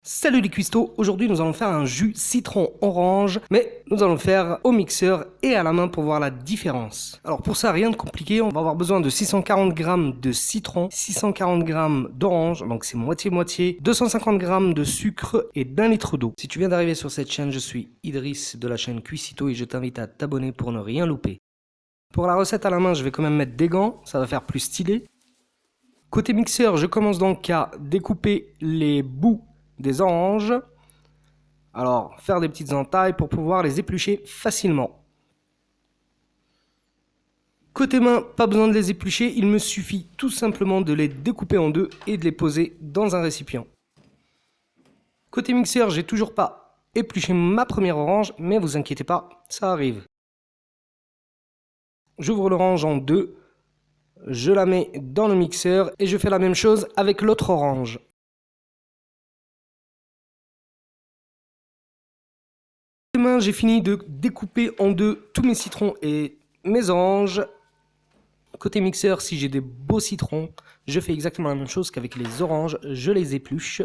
Salut les cuistots, aujourd'hui nous allons faire un jus citron orange, mais nous allons le faire au mixeur et à la main pour voir la différence. Alors pour ça, rien de compliqué, on va avoir besoin de 640 g de citron, 640 g d'orange, donc c'est moitié-moitié, 250 g de sucre et d'1 litre d'eau. Si tu viens d'arriver sur cette chaîne, je suis Idriss de la chaîne Cuisito et je t'invite à t'abonner pour ne rien louper. Pour la recette à la main, je vais quand même mettre des gants, ça va faire plus stylé. Côté mixeur, je commence donc à découper les bouts des oranges, alors faire des petites entailles pour pouvoir les éplucher facilement. Côté main, pas besoin de les éplucher, il me suffit tout simplement de les découper en deux et de les poser dans un récipient. Côté mixeur, j'ai toujours pas épluché ma première orange, mais vous inquiétez pas, ça arrive. J'ouvre l'orange en deux, je la mets dans le mixeur et je fais la même chose avec l'autre orange. J'ai fini de découper en deux tous mes citrons et mes oranges. Côté mixeur, si j'ai des beaux citrons, je fais exactement la même chose qu'avec les oranges, je les épluche.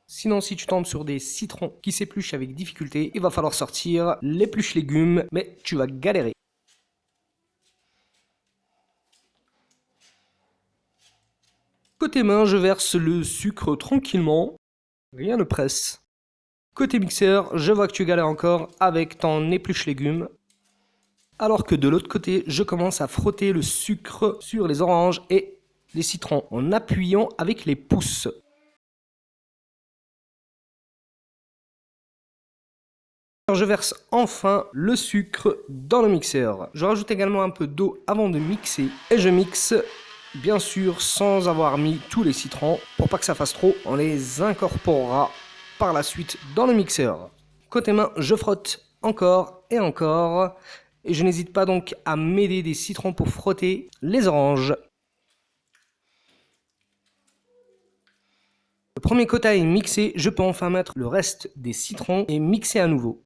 Sinon, si tu tombes sur des citrons qui s'épluchent avec difficulté, il va falloir sortir l'épluche légumes, mais tu vas galérer. Côté main, je verse le sucre tranquillement, rien ne presse. Côté mixeur, je vois que tu galères encore avec ton épluche légumes. Alors que de l'autre côté, je commence à frotter le sucre sur les oranges et les citrons en appuyant avec les pouces. Je verse enfin le sucre dans le mixeur. Je rajoute également un peu d'eau avant de mixer et je mixe bien sûr sans avoir mis tous les citrons. Pour pas que ça fasse trop, on les incorporera par la suite dans le mixeur. Côté main, je frotte encore et encore. Et je n'hésite pas donc à m'aider des citrons pour frotter les oranges. Le premier quota est mixé, je peux enfin mettre le reste des citrons et mixer à nouveau.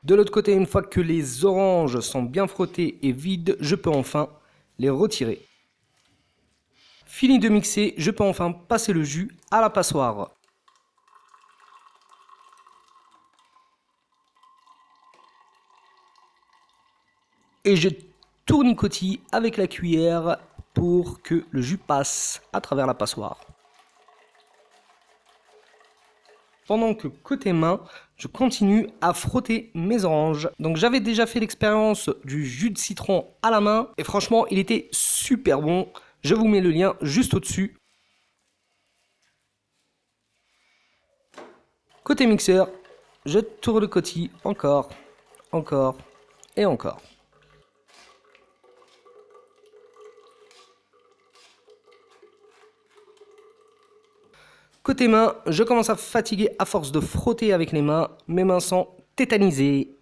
De l'autre côté, une fois que les oranges sont bien frottées et vides, je peux enfin les retirer. Fini de mixer, je peux enfin passer le jus à la passoire. Et je tournicotille avec la cuillère pour que le jus passe à travers la passoire. Pendant que côté main, je continue à frotter mes oranges. Donc j'avais déjà fait l'expérience du jus de citron à la main et franchement il était super bon. Je vous mets le lien juste au-dessus. Côté mixeur, je tournicotille encore, encore et encore. Côté main, je commence à fatiguer à force de frotter avec les mains. Mes mains sont tétanisées.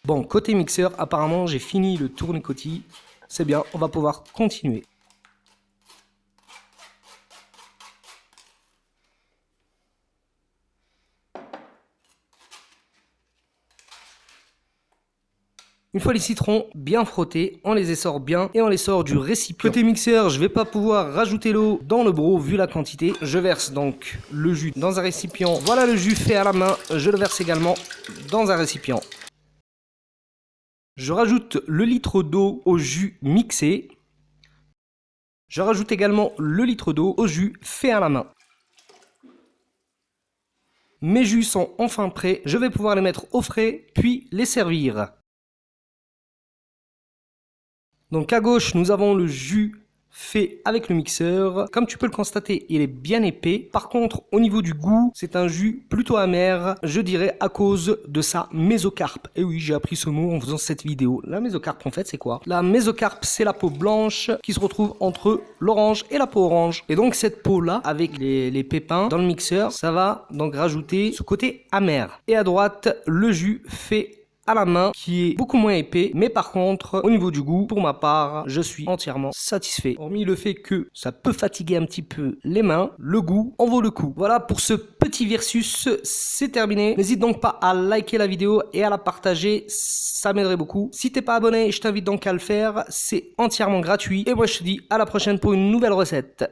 Bon, côté mixeur, apparemment j'ai fini le tournicotis. C'est bien, on va pouvoir continuer. Une fois les citrons bien frottés, on les essore bien et on les sort du récipient. Côté mixeur, je vais pas pouvoir rajouter l'eau dans le broc vu la quantité. Je verse donc le jus dans un récipient. Voilà le jus fait à la main, je le verse également dans un récipient. Je rajoute le litre d'eau au jus mixé. Je rajoute également le litre d'eau au jus fait à la main. Mes jus sont enfin prêts, je vais pouvoir les mettre au frais puis les servir. Donc à gauche, nous avons le jus fait avec le mixeur. Comme tu peux le constater, il est bien épais. Par contre, au niveau du goût, c'est un jus plutôt amer, je dirais à cause de sa mésocarpe. Et oui, j'ai appris ce mot en faisant cette vidéo. La mésocarpe, en fait, c'est quoi? La mésocarpe, c'est la peau blanche qui se retrouve entre l'orange et la peau orange. Et donc cette peau-là, avec les pépins dans le mixeur, ça va donc rajouter ce côté amer. Et à droite, le jus fait à la main qui est beaucoup moins épais, mais par contre au niveau du goût, pour ma part, je suis entièrement satisfait. Hormis le fait que ça peut fatiguer un petit peu les mains, le goût en vaut le coup. Voilà pour ce petit versus, c'est terminé. N'hésite donc pas à liker la vidéo et à la partager, ça m'aiderait beaucoup. Si t'es pas abonné, je t'invite donc à le faire, c'est entièrement gratuit. Et moi je te dis à la prochaine pour une nouvelle recette.